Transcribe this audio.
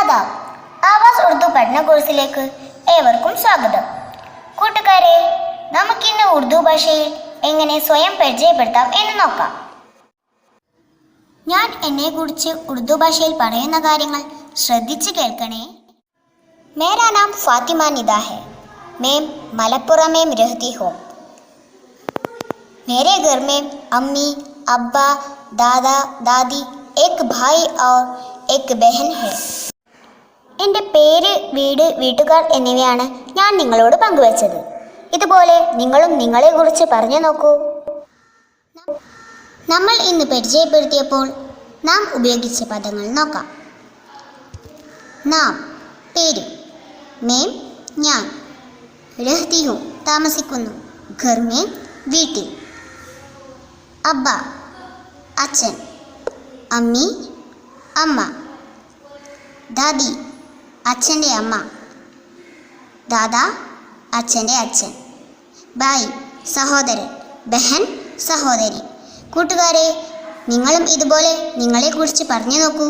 ആദാബ്. ആവാസ് ഉറുദു പഠന കോഴ്സിലേക്ക് ഏവർക്കും സ്വാഗതം. കൂട്ടുകാരെ, നമുക്കിന്ന് ഉറുദു ഭാഷയിൽ എങ്ങനെ സ്വയം പരിചയപ്പെടുത്താം എന്ന് നോക്കാം. ഞാൻ എന്നെക്കുറിച്ച് ഉറുദു ഭാഷയിൽ പറയുന്ന കാര്യങ്ങൾ ശ്രദ്ധിച്ച് കേൾക്കണേ. मेरा नाम फातिमा निदा है. मैं मलप्पुरम में रहती हूँ. मेरे घर में अम्मी, अब्बा, दादा, दादी, एक भाई और एक बहन है. എൻ്റെ പേര്, വീട്, വീട്ടുകാർ എന്നിവയാണ് ഞാൻ നിങ്ങളോട് പങ്കുവച്ചത്. ഇതുപോലെ നിങ്ങളും നിങ്ങളെക്കുറിച്ച് പറഞ്ഞു നോക്കൂ. നമ്മൾ ഇന്ന് പരിചയപ്പെടുത്തിയപ്പോൾ നാം ഉപയോഗിച്ച പദങ്ങൾ നോക്കാം. നാം പേര്, മേം ഞാൻ, രഹ്തി ഹും താമസിക്കുന്നു, ഘർ മേം വീട്ടിൽ, അബ്ബ അച്ഛൻ, അമ്മി അമ്മ, ദാദി അച്ഛൻ്റെ അമ്മ, ദാദാ അച്ഛൻ്റെ അച്ഛൻ, ഭായ് സഹോദരൻ, ബഹൻ സഹോദരി. കൂട്ടുകാരെ, നിങ്ങളും ഇതുപോലെ നിങ്ങളെക്കുറിച്ച് പറഞ്ഞു നോക്കൂ.